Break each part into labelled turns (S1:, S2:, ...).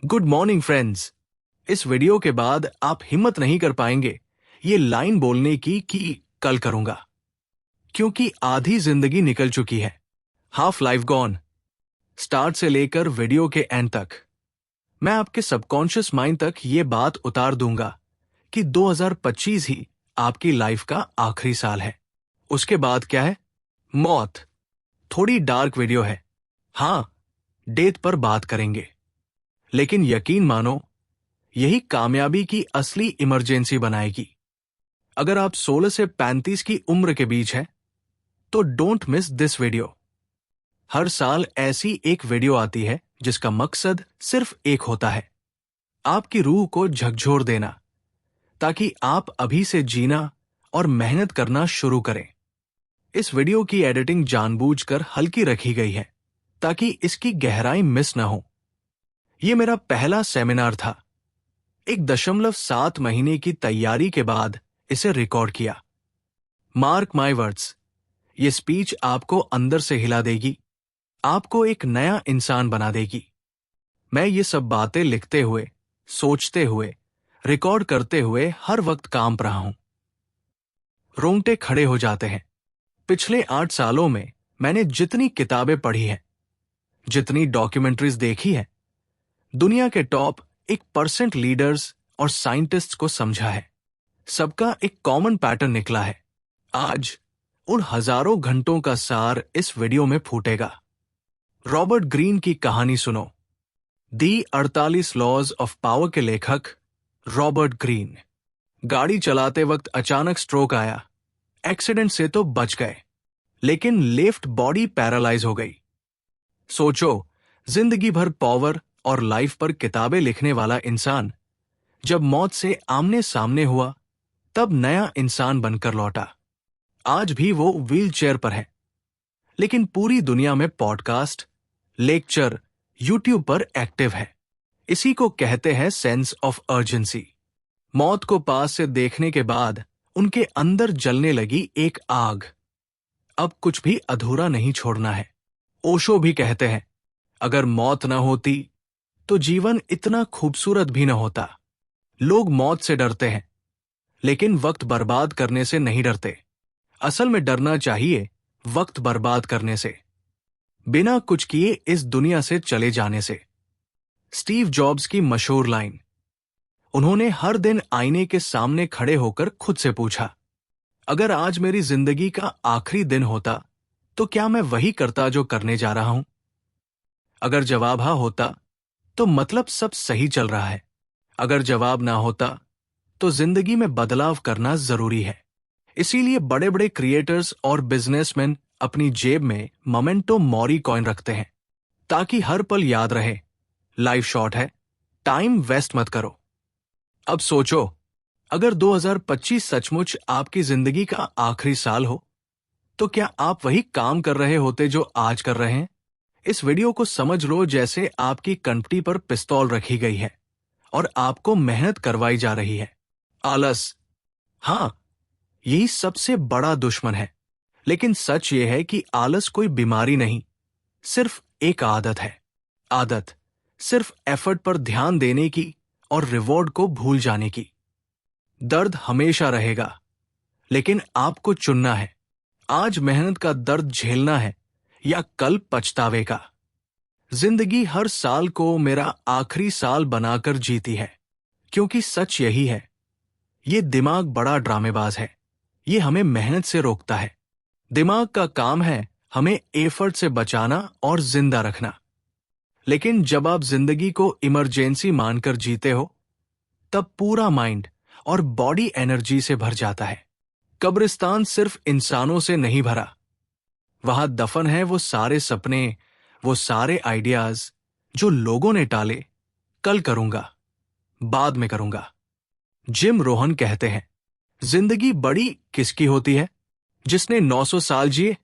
S1: Good morning friends. इस video के बाद आप हिम्मत नहीं कर पाएंगे ये लाइन बोलने की कि कल करूंगा, क्योंकि आधी जिंदगी निकल चुकी है। Half life gone. स्टार्ट से लेकर वीडियो के एंड तक मैं आपके सबकॉन्शियस माइंड तक ये बात उतार दूंगा कि 2025 ही आपकी लाइफ का आखिरी साल है। उसके बाद क्या है? मौत। थोड़ी डार्क वीडियो है, हां, डेथ पर बात करेंगे, लेकिन यकीन मानो यही कामयाबी की असली इमरजेंसी बनाएगी। अगर आप 16 से 35 की उम्र के बीच हैं, तो डोंट मिस दिस वीडियो। हर साल ऐसी एक वीडियो आती है जिसका मकसद सिर्फ एक होता है, आपकी रूह को झकझोर देना, ताकि आप अभी से जीना और मेहनत करना शुरू करें। इस वीडियो की एडिटिंग जानबूझकर हल्की रखी गई है ताकि इसकी गहराई मिस न हो। यह मेरा पहला सेमिनार था। 1.7 महीने की तैयारी के बाद इसे रिकॉर्ड किया। मार्क माय वर्ड्स, ये स्पीच आपको अंदर से हिला देगी, आपको एक नया इंसान बना देगी। मैं ये सब बातें लिखते हुए, सोचते हुए, रिकॉर्ड करते हुए हर वक्त कांप रहा हूं। रोंगटे खड़े हो जाते हैं। पिछले 8 सालों में मैंने जितनी किताबें पढ़ी हैं, जितनी डॉक्यूमेंट्रीज देखी है, दुनिया के टॉप 1% लीडर्स और साइंटिस्ट्स को समझा है, सबका एक कॉमन पैटर्न निकला है। आज उन हजारों घंटों का सार इस वीडियो में फूटेगा। रॉबर्ट ग्रीन की कहानी सुनो। दी 48 लॉज ऑफ पावर के लेखक रॉबर्ट ग्रीन। गाड़ी चलाते वक्त अचानक स्ट्रोक आया। एक्सीडेंट से तो बच गए, लेकिन लेफ्ट बॉडी पैरालाइज हो गई। सोचो, जिंदगी भर पावर और लाइफ पर किताबें लिखने वाला इंसान जब मौत से आमने सामने हुआ, तब नया इंसान बनकर लौटा। आज भी वो व्हील चेयर पर है, लेकिन पूरी दुनिया में पॉडकास्ट, लेक्चर, यूट्यूब पर एक्टिव है। इसी को कहते हैं सेंस ऑफ अर्जेंसी। मौत को पास से देखने के बाद उनके अंदर जलने लगी एक आग। अब कुछ भी अधूरा नहीं छोड़ना है। ओशो भी कहते हैं, अगर मौत न होती तो जीवन इतना खूबसूरत भी न होता। लोग मौत से डरते हैं, लेकिन वक्त बर्बाद करने से नहीं डरते। असल में डरना चाहिए वक्त बर्बाद करने से, बिना कुछ किए इस दुनिया से चले जाने से। स्टीव जॉब्स की मशहूर लाइन। उन्होंने हर दिन आईने के सामने खड़े होकर खुद से पूछा, अगर आज मेरी जिंदगी का आखिरी दिन होता तो क्या मैं वही करता जो करने जा रहा हूं? अगर जवाब हाँ होता तो मतलब सब सही चल रहा है। अगर जवाब ना होता तो जिंदगी में बदलाव करना जरूरी है। इसीलिए बड़े बड़े क्रिएटर्स और बिजनेसमैन अपनी जेब में मोमेंटो मॉरी कॉइन रखते हैं, ताकि हर पल याद रहे, लाइफ शॉर्ट है, टाइम वेस्ट मत करो। अब सोचो, अगर 2025 सचमुच आपकी जिंदगी का आखिरी साल हो, तो क्या आप वही काम कर रहे होते जो आज कर रहे हैं? इस वीडियो को समझ लो जैसे आपकी कंपटी पर पिस्तौल रखी गई है और आपको मेहनत करवाई जा रही है। आलस, हां, यही सबसे बड़ा दुश्मन है। लेकिन सच यह है कि आलस कोई बीमारी नहीं, सिर्फ एक आदत है। आदत सिर्फ एफर्ट पर ध्यान देने की और रिवॉर्ड को भूल जाने की। दर्द हमेशा रहेगा, लेकिन आपको चुनना है, आज मेहनत का दर्द झेलना है या कल पछतावे का। जिंदगी हर साल को मेरा आखिरी साल बनाकर जीती है, क्योंकि सच यही है, ये दिमाग बड़ा ड्रामेबाज है। ये हमें मेहनत से रोकता है। दिमाग का काम है हमें एफर्ट से बचाना और जिंदा रखना। लेकिन जब आप जिंदगी को इमरजेंसी मानकर जीते हो, तब पूरा माइंड और बॉडी एनर्जी से भर जाता है। कब्रिस्तान सिर्फ इंसानों से नहीं भरा, वहां दफन है वो सारे सपने, वो सारे आइडियाज जो लोगों ने टाले, कल करूंगा, बाद में करूंगा। जिम रोहन कहते हैं, जिंदगी बड़ी किसकी होती है? जिसने 900 साल जिए?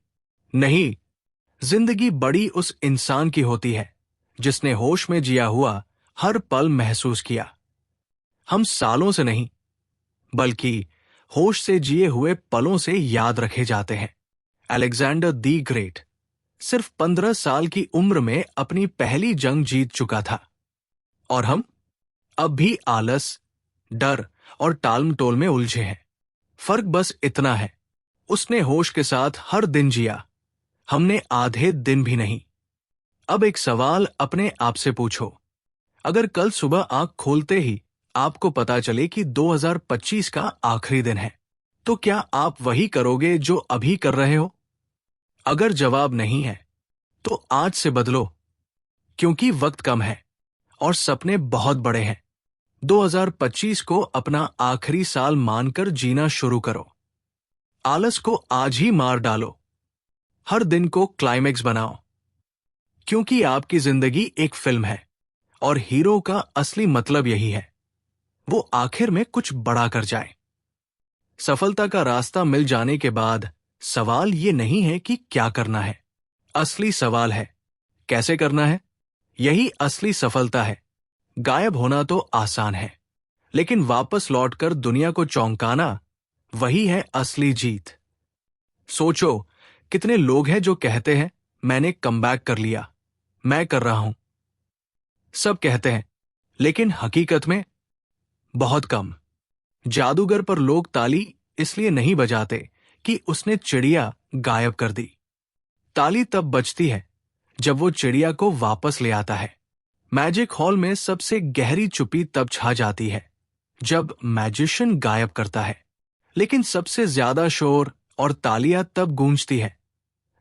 S1: नहीं, जिंदगी बड़ी उस इंसान की होती है जिसने होश में जिया हुआ हर पल महसूस किया। हम सालों से नहीं, बल्कि होश से जिए हुए पलों से याद रखे जाते हैं। अलेक्जेंडर दी ग्रेट सिर्फ 15 साल की उम्र में अपनी पहली जंग जीत चुका था। और हम अब भी आलस, डर और टालमटोल में उलझे हैं। फर्क बस इतना है, उसने होश के साथ हर दिन जिया, हमने आधे दिन भी नहीं। अब एक सवाल अपने आप से पूछो, अगर कल सुबह आंख खोलते ही आपको पता चले कि 2025 का आखिरी दिन है, तो क्या आप वही करोगे जो अभी कर रहे हो? अगर जवाब नहीं है, तो आज से बदलो, क्योंकि वक्त कम है और सपने बहुत बड़े हैं। 2025 को अपना आखिरी साल मानकर जीना शुरू करो। आलस को आज ही मार डालो, हर दिन को क्लाइमेक्स बनाओ, क्योंकि आपकी जिंदगी एक फिल्म है और हीरो का असली मतलब यही है, वो आखिर में कुछ बड़ा कर जाए। सफलता का रास्ता मिल जाने के बाद सवाल ये नहीं है कि क्या करना है, असली सवाल है कैसे करना है। यही असली सफलता है। गायब होना तो आसान है, लेकिन वापस लौटकर दुनिया को चौंकाना, वही है असली जीत। सोचो, कितने लोग हैं जो कहते हैं मैंने कमबैक कर लिया, मैं कर रहा हूं। सब कहते हैं, लेकिन हकीकत में बहुत कम। जादूगर पर लोग ताली इसलिए नहीं बजाते कि उसने चिड़िया गायब कर दी। ताली तब बजती है जब वो चिड़िया को वापस ले आता है। मैजिक हॉल में सबसे गहरी चुप्पी तब छा जाती है जब मैजिशियन गायब करता है, लेकिन सबसे ज्यादा शोर और तालियां तब गूंजती है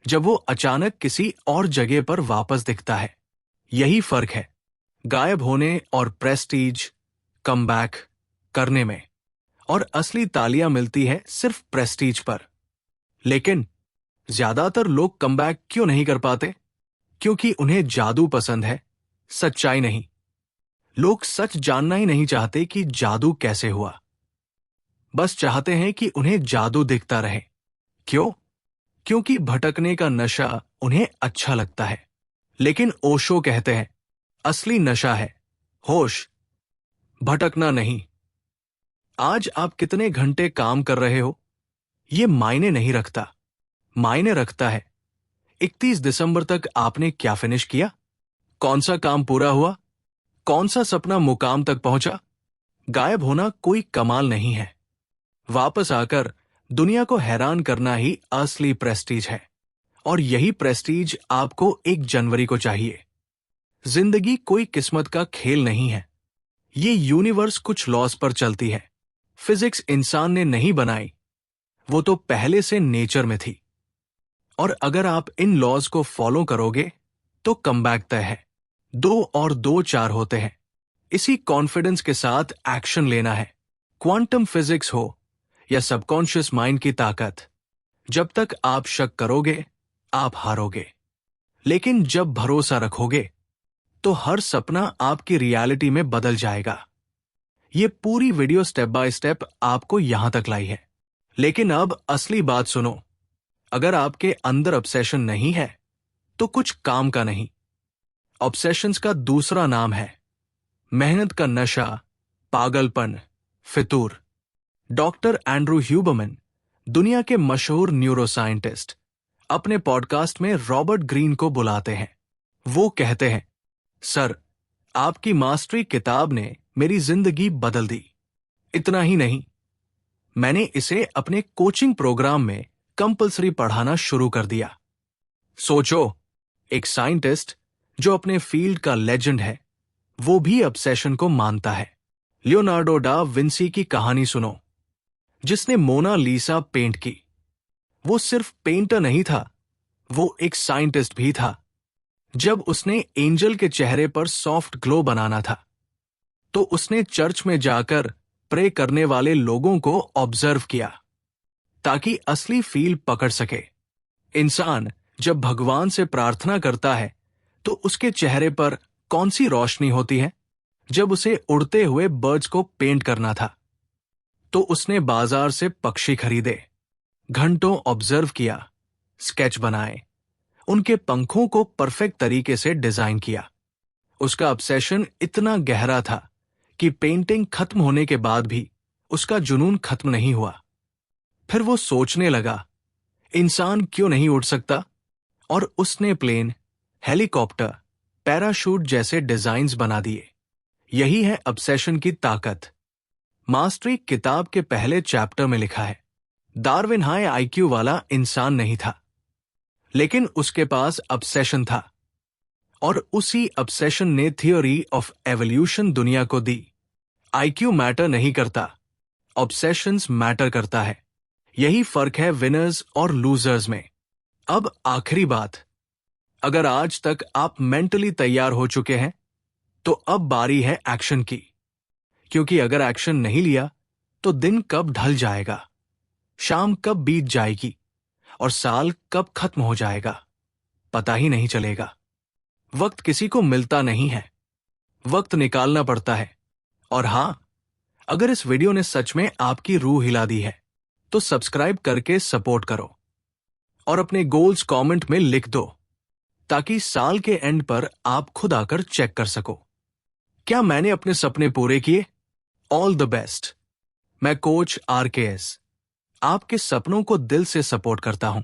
S1: जब वो अचानक किसी और जगह पर वापस दिखता है। यही फर्क है गायब होने और प्रेस्टीज, कमबैक करने में। और असली तालियां मिलती है सिर्फ प्रेस्टीज पर। लेकिन ज्यादातर लोग कमबैक क्यों नहीं कर पाते? क्योंकि उन्हें जादू पसंद है, सच्चाई नहीं। लोग सच जानना ही नहीं चाहते कि जादू कैसे हुआ, बस चाहते हैं कि उन्हें जादू दिखता रहे। क्यों? क्योंकि भटकने का नशा उन्हें अच्छा लगता है। लेकिन ओशो कहते हैं, असली नशा है होश, भटकना नहीं। आज आप कितने घंटे काम कर रहे हो, ये मायने नहीं रखता। मायने रखता है 31 दिसंबर तक आपने क्या फिनिश किया, कौन सा काम पूरा हुआ, कौन सा सपना मुकाम तक पहुंचा। गायब होना कोई कमाल नहीं है, वापस आकर दुनिया को हैरान करना ही असली प्रेस्टीज है। और यही प्रेस्टीज आपको 1 जनवरी को चाहिए। जिंदगी कोई किस्मत का खेल नहीं है, ये यूनिवर्स कुछ लॉस पर चलती है। फिजिक्स इंसान ने नहीं बनाई, वो तो पहले से नेचर में थी। और अगर आप इन लॉज को फॉलो करोगे तो कमबैक तय है। 2 और 2 4 होते हैं। इसी कॉन्फिडेंस के साथ एक्शन लेना है। क्वांटम फिजिक्स हो या सबकॉन्शियस माइंड की ताकत, जब तक आप शक करोगे आप हारोगे। लेकिन जब भरोसा रखोगे तो हर सपना आपकी रियलिटी में बदल जाएगा। ये पूरी वीडियो स्टेप बाय स्टेप आपको यहां तक लाई है। लेकिन अब असली बात सुनो, अगर आपके अंदर ऑब्सेशन नहीं है तो कुछ काम का नहीं। ऑब्सेशंस का दूसरा नाम है मेहनत का नशा, पागलपन, फितूर। डॉक्टर एंड्रू ह्यूबरमैन, दुनिया के मशहूर न्यूरोसाइंटिस्ट, अपने पॉडकास्ट में रॉबर्ट ग्रीन को बुलाते हैं। वो कहते हैं, सर, आपकी मास्टरी किताब ने मेरी जिंदगी बदल दी। इतना ही नहीं, मैंने इसे अपने कोचिंग प्रोग्राम में कंपलसरी पढ़ाना शुरू कर दिया। सोचो, एक साइंटिस्ट जो अपने फील्ड का लेजेंड है, वो भी ऑब्सेशन को मानता है। लियोनार्डो डा विंसी की कहानी सुनो, जिसने मोना लीसा पेंट की। वो सिर्फ पेंटर नहीं था, वो एक साइंटिस्ट भी था। जब उसने एंजल के चेहरे पर सॉफ्ट ग्लो बनाना था, तो उसने चर्च में जाकर प्रे करने वाले लोगों को ऑब्जर्व किया, ताकि असली फील पकड़ सके। इंसान जब भगवान से प्रार्थना करता है तो उसके चेहरे पर कौन सी रोशनी होती है? जब उसे उड़ते हुए बर्ड्स को पेंट करना था, तो उसने बाजार से पक्षी खरीदे, घंटों ऑब्जर्व किया, स्केच बनाए, उनके पंखों को परफेक्ट तरीके से डिजाइन किया। उसका ऑब्सेशन इतना गहरा था कि पेंटिंग खत्म होने के बाद भी उसका जुनून खत्म नहीं हुआ। फिर वो सोचने लगा, इंसान क्यों नहीं उड़ सकता? और उसने प्लेन, हेलीकॉप्टर, पैराशूट जैसे डिजाइन्स बना दिए। यही है ऑब्सेशन की ताकत। मास्टरी किताब के पहले चैप्टर में लिखा है, डार्विन हाई आईक्यू वाला इंसान नहीं था, लेकिन उसके पास ऑब्सेशन था, और उसी ऑब्सेशन ने थियोरी ऑफ एवोल्यूशन दुनिया को दी। आईक्यू मैटर नहीं करता, ऑब्सेशंस मैटर करता है। यही फर्क है विनर्स और लूजर्स में। अब आखिरी बात, अगर आज तक आप मेंटली तैयार हो चुके हैं तो अब बारी है एक्शन की, क्योंकि अगर एक्शन नहीं लिया तो दिन कब ढल जाएगा, शाम कब बीत जाएगी और साल कब खत्म हो जाएगा, पता ही नहीं चलेगा। वक्त किसी को मिलता नहीं है, वक्त निकालना पड़ता है। और हां, अगर इस वीडियो ने सच में आपकी रूह हिला दी है तो सब्सक्राइब करके सपोर्ट करो और अपने गोल्स कमेंट में लिख दो, ताकि साल के एंड पर आप खुद आकर चेक कर सको, क्या मैंने अपने सपने पूरे किए। All the best. मैं कोच RKS आपके सपनों को दिल से सपोर्ट करता हूं।